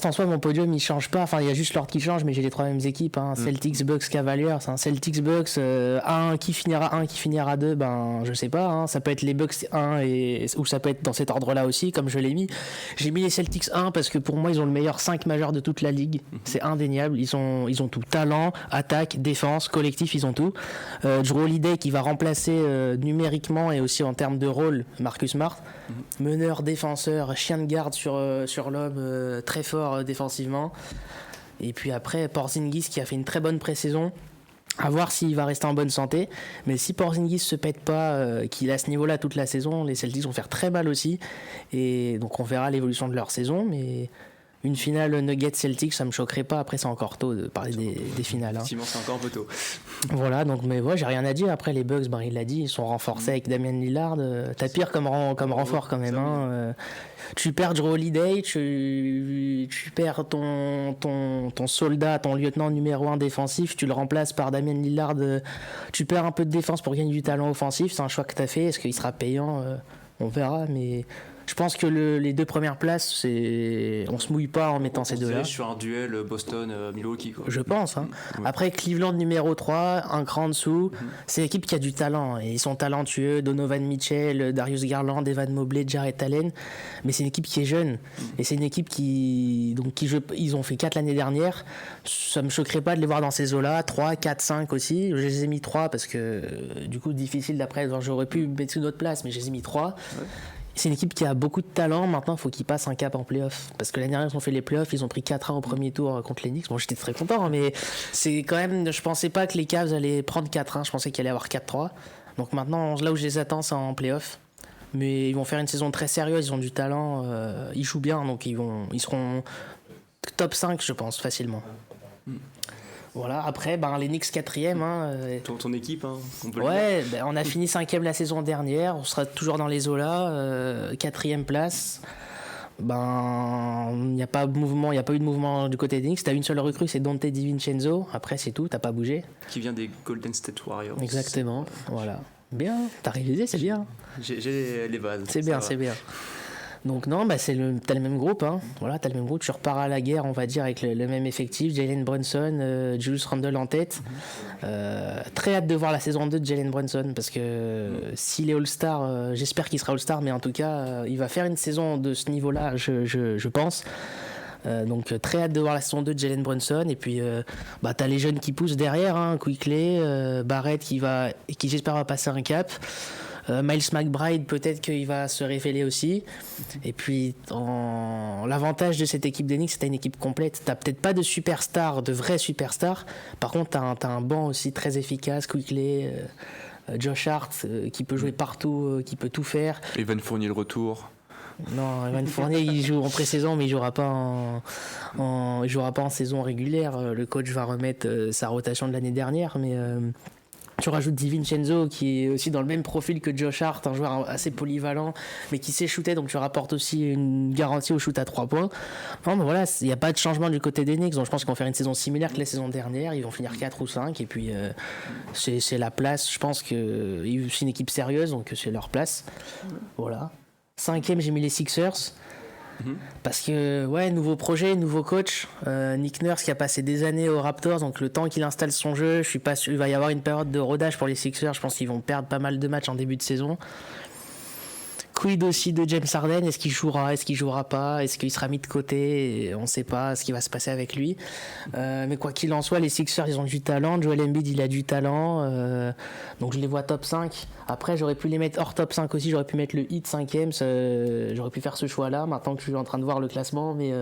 en soi, mon podium, il change pas. Enfin, il y a juste l'ordre qui change, mais j'ai les 3 mêmes équipes. Celtics, Bucks, Cavaliers. C'est un Celtics, Bucks, qui finira 2, je sais pas. Ça peut être les Bucks 1, ou ça peut être dans cet ordre-là aussi, comme je l'ai mis. J'ai mis les Celtics 1 parce que pour moi, ils ont le meilleur 5 majeur de toute la ligue. C'est indéniable. Ils ont tout. Talent, attaque, défense, collectif, ils ont tout. Jrue Holiday qui va remplacer numériquement et aussi en termes de rôle Marcus Smart. Meneur, défenseur, chien de garde sur l'homme, très fort défensivement. Et puis après, Porzingis qui a fait une très bonne pré-saison. À voir s'il va rester en bonne santé. Mais si Porzingis se pète pas, qu'il est à ce niveau-là toute la saison, les Celtics vont faire très mal aussi. Et donc on verra l'évolution de leur saison. Mais une finale Nuggets-Celtics, ça me choquerait pas. Après, c'est encore tôt de parler des finales. Effectivement, c'est encore un peu tôt. Voilà, donc mais j'ai rien à dire. Après, les Bucks, il l'a dit, ils sont renforcés avec Damian Lillard. T'as pire comme renfort quand même. Tu perds Jrue Holiday, tu perds ton soldat, ton lieutenant numéro 1 défensif, tu le remplaces par Damian Lillard. Tu perds un peu de défense pour gagner du talent offensif. C'est un choix que t'as fait. Est-ce qu'il sera payant? On verra, mais je pense que les 2 premières places, on se mouille pas en mettant ces deux-là. Sur un duel Boston-Milwaukee. Je pense. Après, Cleveland numéro 3, un cran en dessous. C'est une équipe qui a du talent. Et ils sont talentueux. Donovan Mitchell, Darius Garland, Evan Mobley, Jarrett Allen. Mais c'est une équipe qui est jeune. Et c'est une équipe ils ont fait 4 l'année dernière. Ça me choquerait pas de les voir dans ces eaux-là. 3, 4, 5 aussi. Je les ai mis 3 parce que du coup, difficile d'après. J'aurais pu mettre une autre place, mais je les ai mis 3. Ouais. C'est une équipe qui a beaucoup de talent. Maintenant, il faut qu'ils passent un cap en play-off. Parce que l'année dernière, ils ont fait les play-offs. Ils ont pris 4-1 au premier tour contre les Knicks. Bon, j'étais très content, mais c'est quand même. Je pensais pas que les Cavs allaient prendre 4-1. Je pensais qu'il allait avoir 4-3. Donc maintenant, là où je les attends, c'est en play-off. Mais ils vont faire une saison très sérieuse. Ils ont du talent. Ils jouent bien. Donc ils seront top 5, je pense, facilement. Voilà, après, les Knicks 4e. Ton équipe, on peut le dire. On a fini 5e la saison dernière. On sera toujours dans les eaux-là. 4e place. Il n'y a pas eu de mouvement du côté des Knicks. T'as une seule recrue, c'est Dante DiVincenzo. Après, c'est tout, t'as pas bougé. Qui vient des Golden State Warriors. Exactement, voilà. Bien, t'as révisé, c'est bien. J'ai les bases. C'est bien. Donc non, t'as le même groupe, Voilà, t'as le même groupe. Tu repars à la guerre, on va dire, avec le même effectif. Jalen Brunson, Julius Randle en tête. Très hâte de voir la saison 2 de Jalen Brunson parce que s'il est All-Star, j'espère qu'il sera All-Star, mais en tout cas, il va faire une saison de ce niveau-là, je pense. Donc très hâte de voir la saison 2 de Jalen Brunson. Et puis t'as les jeunes qui poussent derrière, Quickley, Barrett qui j'espère va passer un cap. Miles McBride, peut-être qu'il va se révéler aussi. Et puis, l'avantage de cette équipe des Knicks, c'est une équipe complète. T'as peut-être pas de superstars, de vrais superstars. Par contre, t'as un banc aussi très efficace. Quickley, Josh Hart, qui peut jouer partout, qui peut tout faire. Evan Fournier le retour. Non, Evan Fournier, il joue en pré-saison, mais il jouera pas en saison régulière. Le coach va remettre sa rotation de l'année dernière, mais... Tu rajoutes DiVincenzo qui est aussi dans le même profil que Josh Hart, un joueur assez polyvalent mais qui sait shooter, donc tu rapportes aussi une garantie au shoot à 3 points. Non, mais voilà, il n'y a pas de changement du côté des Knicks, donc je pense qu'ils vont faire une saison similaire que la saison dernière, ils vont finir 4 ou 5 et puis c'est la place, je pense que c'est une équipe sérieuse donc c'est leur place. Voilà. 5e, j'ai mis les Sixers. Parce que nouveau projet, nouveau coach, Nick Nurse qui a passé des années aux Raptors, donc le temps qu'il installe son jeu, je suis pas sûr, il va y avoir une période de rodage pour les Sixers, je pense qu'ils vont perdre pas mal de matchs en début de saison. Quid aussi de James Harden, est-ce qu'il jouera pas, est-ce qu'il sera mis de côté, on sait pas ce qui va se passer avec lui, mais quoi qu'il en soit, les Sixers ils ont du talent, Joel Embiid il a du talent, donc je les vois top 5. Après j'aurais pu les mettre hors top 5 aussi, j'aurais pu mettre le Heat 5e, j'aurais pu faire ce choix là maintenant que je suis en train de voir le classement, mais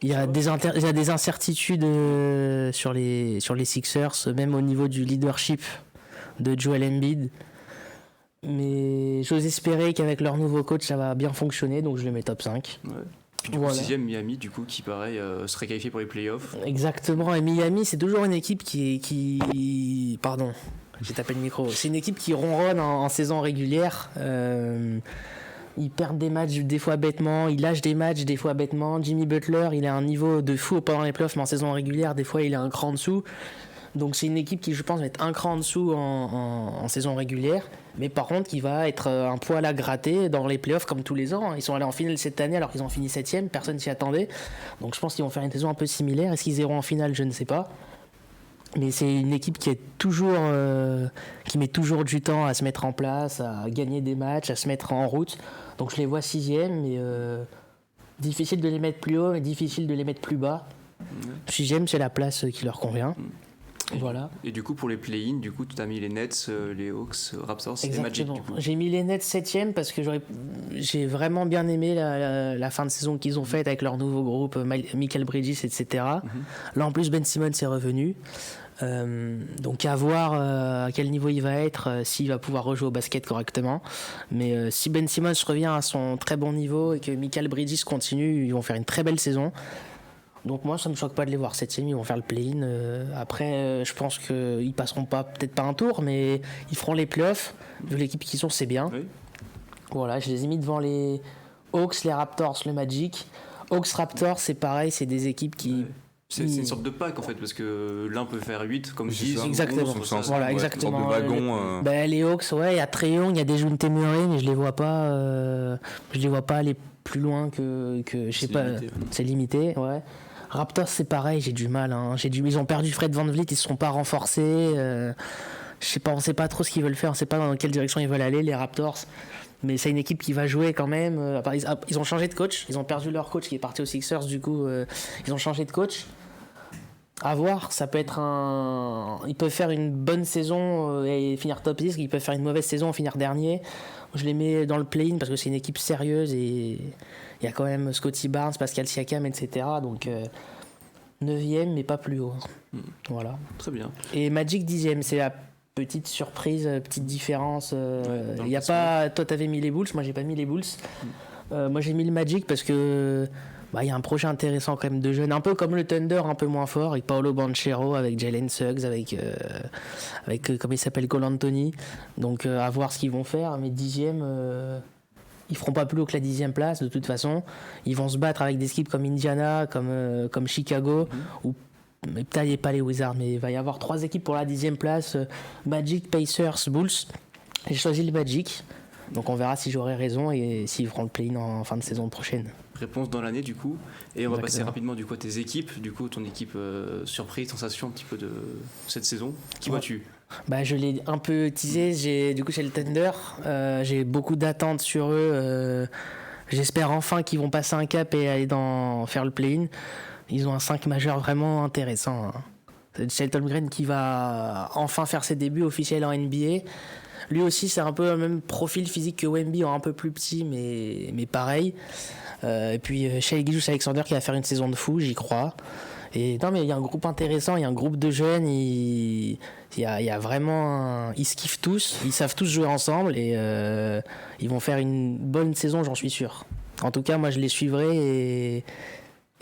il y a des incertitudes sur les Sixers, même au niveau du leadership de Joel Embiid. Mais j'ose espérer qu'avec leur nouveau coach ça va bien fonctionner, donc je le mets top 5. Ouais. Puis du coup, 6e Miami, du coup, qui pareil serait qualifié pour les playoffs. Exactement, et Miami c'est toujours une équipe qui... Pardon, j'ai tapé le micro. C'est une équipe qui ronronne en saison régulière. Ils perdent des matchs des fois bêtement, ils lâchent des matchs des fois bêtement. Jimmy Butler, il a un niveau de fou pendant les playoffs, mais en saison régulière, des fois il est un cran en dessous. Donc c'est une équipe qui, je pense, va être un cran en dessous en saison régulière, mais par contre qui va être un poil à gratter dans les playoffs comme tous les ans. Ils sont allés en finale cette année alors qu'ils ont fini 7ème, personne s'y attendait. Donc je pense qu'ils vont faire une saison un peu similaire. Est-ce qu'ils iront en finale? Je ne sais pas. Mais c'est une équipe qui met toujours du temps à se mettre en place, à gagner des matchs, à se mettre en route. Donc je les vois 6ème, mais difficile de les mettre plus haut et difficile de les mettre plus bas. 6ème, c'est la place qui leur convient. Voilà. Et du coup, pour les play-in, tu as mis les Nets, les Hawks, Raptors et Magic. Du coup. J'ai mis les Nets 7ème parce que j'ai vraiment bien aimé la fin de saison qu'ils ont faite avec leur nouveau groupe, Michael Bridges, etc. Là, en plus, Ben Simmons est revenu. Donc à voir à quel niveau il va être, s'il va pouvoir rejouer au basket correctement. Mais si Ben Simmons revient à son très bon niveau et que Michael Bridges continue, ils vont faire une très belle saison. Donc moi ça me choque pas de les voir 7ème, ils vont faire le play-in. Après je pense qu'ils passeront peut-être pas un tour, mais ils feront les playoffs. Vu l'équipe qu'ils sont, c'est bien. Oui. Voilà, je les ai mis devant les Hawks, les Raptors, le Magic. Hawks, Raptors, c'est pareil, c'est des équipes qui... Ouais. C'est une sorte de pack en fait, parce que l'un peut faire 8 comme 10. Exactement. Voilà, exactement. Une sorte de wagon. Les Hawks, ouais, il y a Trae Young, il y a Dejounte Murray, mais je les vois pas aller plus loin que je sais pas. Limité. C'est limité, ouais. Raptors, c'est pareil, j'ai du mal. Ils ont perdu Fred VanVleet, ils se sont pas renforcés. Je sais pas, on sait pas trop ce qu'ils veulent faire, on sait pas dans quelle direction ils veulent aller, les Raptors. Mais c'est une équipe qui va jouer quand même. Ils ont changé de coach, ils ont perdu leur coach qui est parti aux Sixers, du coup, ils ont changé de coach. À voir, ça peut être ils peuvent faire une bonne saison et finir top 10, ils peuvent faire une mauvaise saison et finir dernier. Je les mets dans le play-in parce que c'est une équipe sérieuse et il y a quand même Scottie Barnes, Pascal Siakam, etc. Donc 9ème mais pas plus haut. Voilà. Très bien. Et Magic 10ème, c'est la petite surprise, petite différence. Il y a pas... Toi t'avais mis les Bulls, moi j'ai pas mis les Bulls. Moi j'ai mis le Magic parce que il y a un projet intéressant quand même de jeunes, un peu comme le Thunder, un peu moins fort, avec Paolo Banchero, avec Jalen Suggs, avec comment il s'appelle, Cole Anthony. Donc à voir ce qu'ils vont faire. Mais 10ème, ils feront pas plus haut que la 10ème place de toute façon. Ils vont se battre avec des équipes comme Indiana, comme Chicago, mais peut-être pas les Wizards, mais il va y avoir 3 équipes pour la 10ème place, Magic, Pacers, Bulls. J'ai choisi le Magic. Donc on verra si j'aurai raison et s'ils feront le play-in en fin de saison prochaine. Réponse dans l'année du coup. Et on va passer rapidement du coup à tes équipes. Du coup ton équipe surprise, sensation un petit peu de cette saison. Qui vois-tu? Je l'ai un peu teasé. C'est le Thunder. J'ai beaucoup d'attentes sur eux. J'espère enfin qu'ils vont passer un cap et aller faire le play-in. Ils ont un 5 majeur vraiment intéressant. C'est Shelton Green qui va enfin faire ses débuts officiels en NBA. Lui aussi, c'est un peu le même profil physique que Wemby, un peu plus petit, mais pareil. Et puis Shai Gilgeous-Alexander qui va faire une saison de fou, j'y crois. Et non, mais il y a un groupe intéressant, il y a un groupe de jeunes, il y a vraiment ils se kiffent tous, ils savent tous jouer ensemble et ils vont faire une bonne saison, j'en suis sûr. En tout cas, moi je les suivrai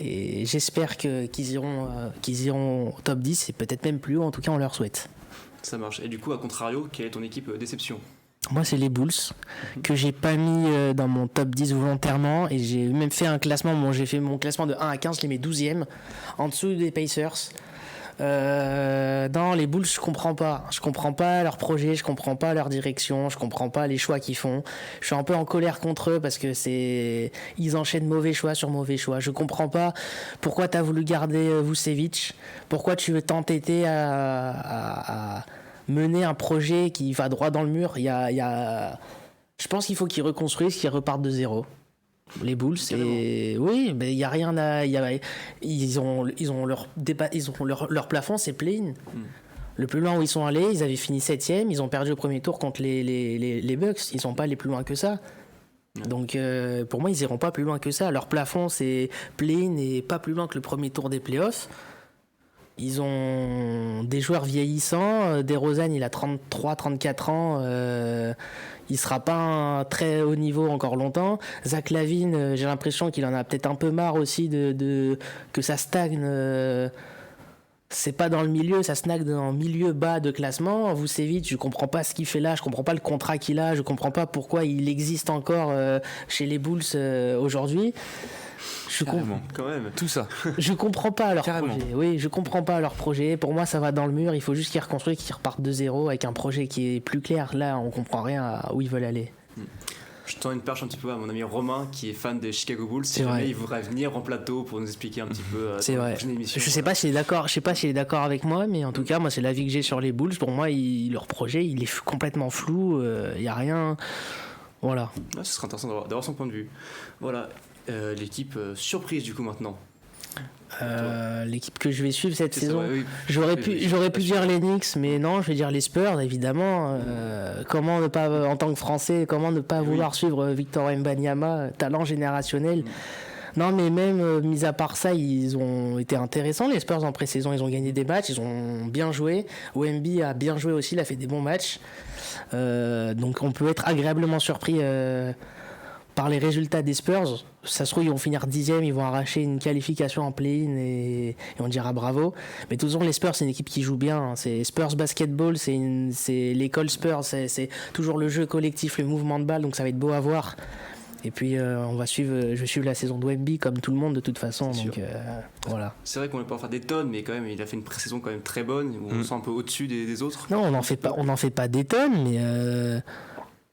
et j'espère qu'ils iront au top 10 et peut-être même plus haut, en tout cas on leur souhaite. Ça marche. Et du coup, à contrario, quelle est ton équipe déception? Moi, c'est les Bulls, que j'ai pas mis dans mon top 10 volontairement. Et j'ai même fait un classement. J'ai fait mon classement de 1 à 15, je les mets 12e, en dessous des Pacers. Non, les Bulls, je comprends pas. Je comprends pas leur projet, je comprends pas leur direction, je comprends pas les choix qu'ils font. Je suis un peu en colère contre eux parce que ils enchaînent mauvais choix sur mauvais choix. Je comprends pas pourquoi t'as voulu garder Vucevic, pourquoi tu veux t'entêter à mener un projet qui va droit dans le mur. Je pense qu'il faut qu'ils reconstruisent, qu'ils repartent de zéro. Les Bulls, oui, mais il y a rien à. Ils ont leur plafond, c'est play-in. Le plus loin où ils sont allés, ils avaient fini 7ème, ils ont perdu au premier tour contre les Bucks. Ils sont pas allés plus loin que ça. Donc pour moi, ils iront pas plus loin que ça. Leur plafond, c'est play-in et pas plus loin que le premier tour des playoffs. Ils ont des joueurs vieillissants. DeRozan, il a 33-34 ans. Il sera pas un très haut niveau encore longtemps. Zach LaVine, j'ai l'impression qu'il en a peut-être un peu marre aussi que ça stagne. C'est pas dans le milieu, ça stagne dans le milieu bas de classement. Vucevic, je comprends pas ce qu'il fait là, je comprends pas le contrat qu'il a, je comprends pas pourquoi il existe encore chez les Bulls aujourd'hui. Carrément. Quand même. Tout ça. Je comprends pas leur Carrément. projet. Oui, je comprends pas leur projet. Pour moi, ça va dans le mur. Il faut juste qu'ils reconstruisent, qu'ils repartent de zéro avec un projet qui est plus clair. Là, on comprend rien à où ils veulent aller. Je tends une perche un petit peu à mon ami Romain qui est fan des Chicago Bulls. Si C'est jamais vrai. il voudrait venir en plateau pour nous expliquer un petit peu C'est dans la vrai. prochaine émission. Je sais pas s'il est d'accord. Je sais pas s'il est d'accord avec moi, mais en tout cas, moi, c'est l'avis que j'ai sur les Bulls. Pour moi, leur projet, il est complètement flou. Il y a rien. Voilà. Ouais, ce serait intéressant d'avoir son point de vue. Voilà. L'équipe surprise du coup maintenant. L'équipe que je vais suivre cette C'est ça, saison. ouais, oui. J'aurais Oui, pu dire les Knicks, mais non, je vais dire les Spurs, évidemment. Comment ne pas, en tant que Français, comment ne pas vouloir suivre Victor Wembanyama, talent générationnel. Non, mais même, mis à part ça, ils ont été intéressants, les Spurs, en pré-saison. Ils ont gagné des matchs, ils ont bien joué. Wemby a bien joué aussi, il a fait des bons matchs. Donc on peut être agréablement surpris par les résultats des Spurs. Ça se trouve, ils vont finir 10e, ils vont arracher une qualification en play-in et on dira bravo. Mais de toute façon, les Spurs, c'est une équipe qui joue bien. Hein. C'est Spurs Basketball, c'est l'école Spurs, c'est toujours le jeu collectif, le mouvement de balle, donc ça va être beau à voir. Et puis, je vais suivre la saison de Wemby comme tout le monde de toute façon. C'est Donc, sûr. voilà. C'est vrai qu'on ne peut pas en faire des tonnes, mais quand même, il a fait une pré-saison quand même très bonne, où on se sent un peu au-dessus des autres. Non, on n'en fait pas des tonnes,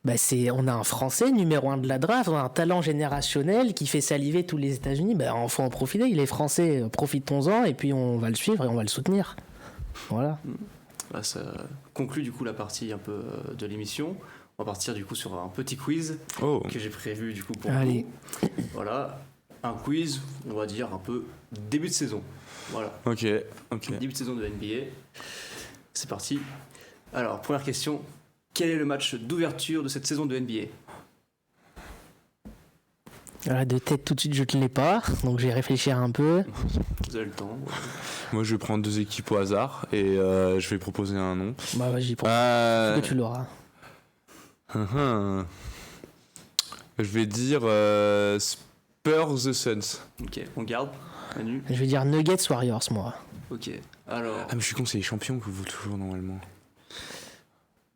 mais on a un Français numéro 1 de la draft, on a un talent générationnel qui fait saliver tous les États-Unis. On faut en profiter. Il est français, profitons-en et puis on va le suivre et on va le soutenir. Voilà. Bah, ça conclut du coup la partie un peu de l'émission. On va partir du coup sur un petit quiz Oh. que j'ai prévu du coup pour Allez. vous. Voilà, un quiz, on va dire un peu début de saison. Voilà, Ok. début de saison de NBA. C'est parti. Alors, première question. Quel est le match d'ouverture de cette saison de NBA? Voilà, de tête tout de suite, je ne l'ai pas, donc je vais réfléchir un peu. Vous avez le temps. Moi, je vais prendre 2 équipes au hasard et je vais proposer un nom. Bah, vas-y, pour Euh, que tu l'auras. Je vais dire Spurs The Suns. Ok, on garde. Manu. Je vais dire Nuggets Warriors, moi. Ok. Alors, Ah, mais je suis con, c'est les champions que vous toujours normalement.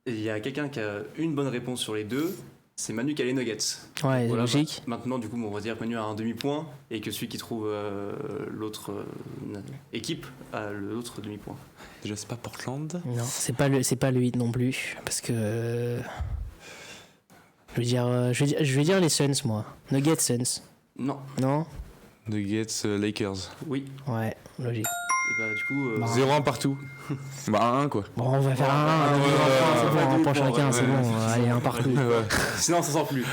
il y a quelqu'un qui a une bonne réponse sur les deux. C'est Manu qui a les Nuggets. Ouais, Voilà, logique. maintenant, du coup, on va dire que Manu a un demi-point et que celui qui trouve l'autre équipe a l'autre demi-point. Déjà, c'est pas Portland. Non, c'est pas le 8 non plus, parce que je vais dire les Suns, moi. Nuggets Suns. Non, Non? Nuggets Lakers. oui. Ouais, logique. Et bah, du coup, Bah, 0-1 partout. Bah 1 quoi. Bon, on va faire un point chacun, c'est bon. Allez, un partout. sinon, on s'en sort plus.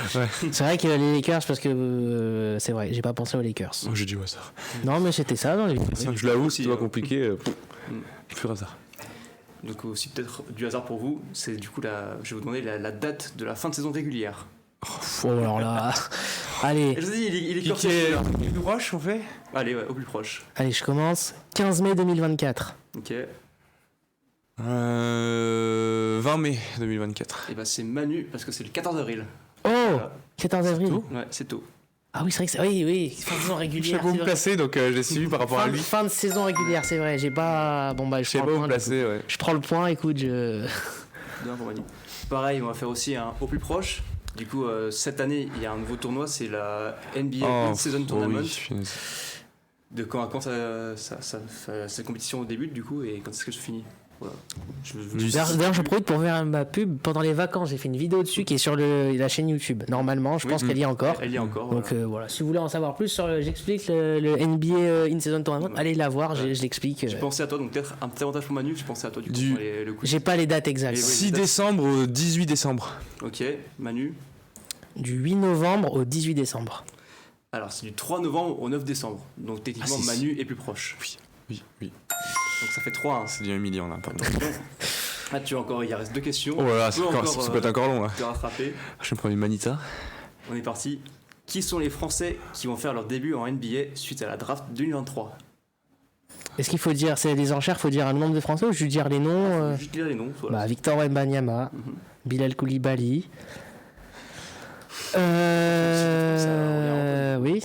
C'est vrai que les Lakers, parce que c'est vrai, j'ai pas pensé aux Lakers. Oh, j'ai dit au hasard. Non, mais c'était ça dans les. Je l'avoue, aussi, c'est pas compliqué. Mm. Plus hasard. Donc, aussi, peut-être du hasard pour vous, c'est du coup, je vais vous demander la date de la fin de saison régulière. Oh, alors là. Allez, Et je vous dis, il est Qui corsé, est celui-là. plus proche, on fait? Allez, ouais, au plus proche. allez, je commence. 15 mai 2024. Ok. 20 mai 2024. Et bah, c'est Manu, parce que c'est le 14 avril. Oh, Voilà. 14 avril. tôt Ouais, c'est tôt. Ah oui, c'est vrai que c'est. Oui, fin de saison Je régulière. sais pas où c'est me vrai. placer, donc j'ai suivi par rapport à lui. Fin de saison régulière, c'est vrai. J'ai pas. Bon, bah, Je je sais prends pas le où me point. placer, ouais. Je prends le point, écoute, Bien pour Manu. Pareil, on va faire aussi un au plus proche. Du coup, cette année, il y a un nouveau tournoi, c'est la NBA In-Season Tournament. oui. De quand cette compétition débute, du coup, et quand est-ce que je finis? Voilà. D'ailleurs, je profite pour faire ma pub. Pendant les vacances, j'ai fait une vidéo dessus qui est sur la chaîne YouTube. Normalement, je pense qu'elle y est encore. Elle y est encore. Donc voilà, si vous voulez en savoir plus sur, j'explique le NBA In-Season Tournament, allez la voir, je l'explique. J'ai pensé à toi, donc peut-être un petit avantage pour Manu, je pensais à toi du coup Du- pour le quiz. J'ai pas les dates exactes. Et oui. 6 décembre au 18 décembre. Ok, Manu. Du 8 novembre au 18 décembre. Alors, c'est du 3 novembre au 9 décembre. Donc techniquement, c'est- Manu est plus proche. Oui. Donc ça fait 3. Hein. C'est déjà 1 million là, pardon. Ah, il reste 2 questions. Oh là là, Tu peux ça peut être encore long là. te rattraper. Je vais me prendre une manita. On est parti. Qui sont les Français qui vont faire leur début en NBA suite à la draft 2023? Est-ce qu'il faut dire, c'est des enchères, faut dire un nombre de Français ou juste dire les noms Juste lire les noms. Voilà. Bah, Victor Wembanyama, Mhm. Bilal Koulibaly. Oui.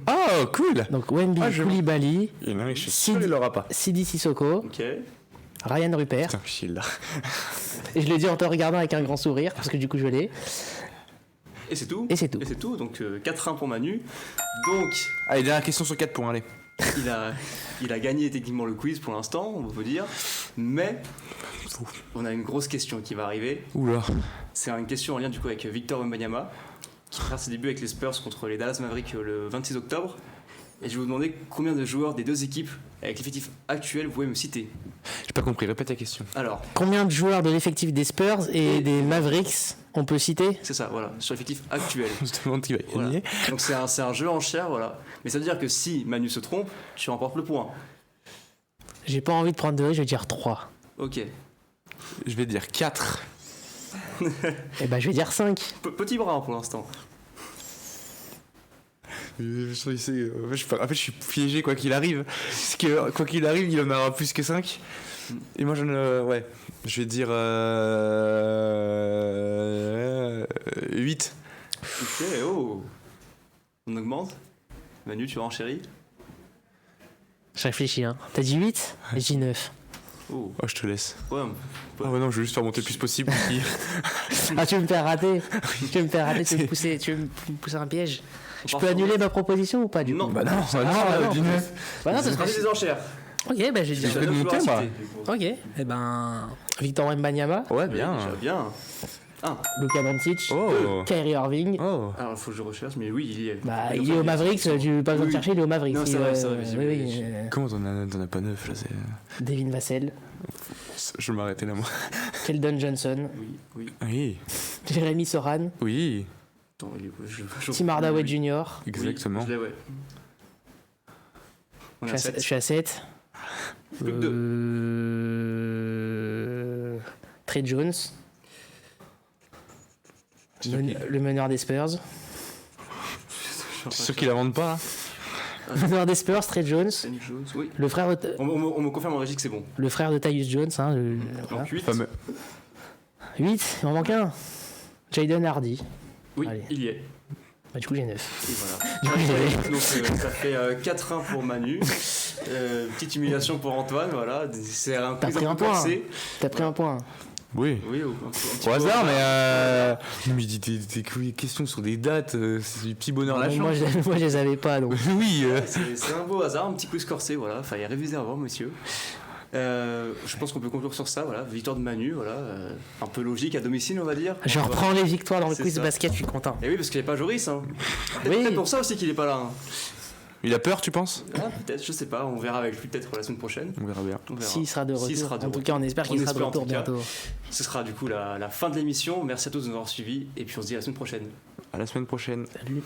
Oh, cool. Donc Wemby, Ah, je- Koulibaly, Il y en a un, je suis Sid- sûr qu'il l'aura pas. Sidi Sissoko, Ok. Ryan Rupert. Putain, Shield là. Et je le dis en te regardant avec un grand sourire parce que du coup je l'ai. Et c'est tout. Et c'est tout. Et c'est tout. Donc 4-1 pour Manu. Donc Allez, dernière question sur 4 points, allez. il a gagné techniquement le quiz pour l'instant, on peut dire. Mais on a une grosse question qui va arriver. Oula. C'est une question en lien du coup avec Victor Wembanyama, qui fera ses débuts avec les Spurs contre les Dallas Mavericks le 26 octobre. Et je vais vous demander combien de joueurs des deux équipes avec l'effectif actuel vous pouvez me citer. J'ai pas compris, répète la question. Alors, Combien de joueurs de l'effectif des Spurs et des Mavericks on peut citer? c'est ça, voilà, sur l'effectif actuel. On se demande qui va Voilà. gagner. Donc c'est un jeu en chair, voilà. Mais ça veut dire que si Manu se trompe, tu remportes le point. J'ai pas envie de prendre de risque, je vais dire 3. Ok. Je vais dire 4. Et ben je vais dire 5. Petit bras pour l'instant. En fait, je suis piégé quoi qu'il arrive. Parce que quoi qu'il arrive, il en aura plus que 5. Et moi, ouais. Je vais dire 8. Ok, oh. On augmente. Manu, tu renchéris. Je réfléchis, hein. T'as dit 8? Et je dis 9. Oh. Oh, je te laisse. Ouais. Ah ouais, non, je veux juste faire monter le plus possible. Ah, tu veux me faire rater? Tu veux me pousser un piège? Je peux annuler ma proposition ou pas du Non. coup? Bah non, non, dis-nous. Bah non, C'est parce que... des enchères. Ok, bah je vais dire... Je vais te monter, moi. Ok, et ben... Victor Wembanyama, Ouais, Bien. bien. Bien. Luka Doncic, Oh. Kyrie Irving. Oh. Alors, il faut que je recherche, mais oui, il y est. Bah, il est au Mavericks, tu pas besoin de Oui. chercher, il est au Mavericks. Non, c'est vrai, c'est vrai, Oui, j'ai- oui. Comment t'en as pas 9 là Devin Vassell, Je vais m'arrêter là, moi. Keldon Johnson, Oui. Oui. Jeremy Soran, Oui. Attends, Tim Hardaway Jr. Exactement. Oui, je l'ai, ouais. On est à Je 7. suis à 7. Plus que 2. Trey Jones, le meneur des Spurs. T'es sûr qu'il la vende pas là Le meneur des Spurs, Trey Jones. Nick Jones, oui. Le frère de, On me confirme en régie que c'est bon. le frère de Tyus Jones. Hein, voilà. Donc 8. Fameux. 8, il m'en manque un. Jaden Hardy. Oui, Allez. il y est. Bah, du coup, j'ai 9. Et voilà. Du coup, j'ai- Donc ça fait 4-1 pour Manu. Petite humiliation pour Antoine, voilà. C'est un T'as quiz pris un un peu point. corsé. T'as pris un point. Oui. Oui, un petit Au peu hasard, hasard. mais il dit des questions sur des dates, c'est du petit bonheur la Moi, chance. je les avais pas, donc. Oui. C'est un beau hasard, un petit quiz corsé, voilà. Fallait réviser avant, monsieur. Je pense qu'on peut conclure sur ça, voilà. Victoire de Manu, voilà. Un peu logique à domicile, on va dire. Je reprends les victoires dans le C'est quiz ça. basket, je suis content. Et oui, parce qu'il n'est pas Joris, hein. Oui. Peut-être pour ça aussi qu'il est pas là. Hein. Il a peur, tu penses? Ah, peut-être, je sais pas. On verra avec lui peut-être la semaine prochaine. On verra bien. On verra. S'il sera de retour. S'il sera de En tout retour. cas, on espère qu'il On sera de espère en retour tout cas. bientôt. Ce sera du coup la fin de l'émission. Merci à tous de nous avoir suivis. Et puis on se dit à la semaine prochaine. À la semaine prochaine. Salut.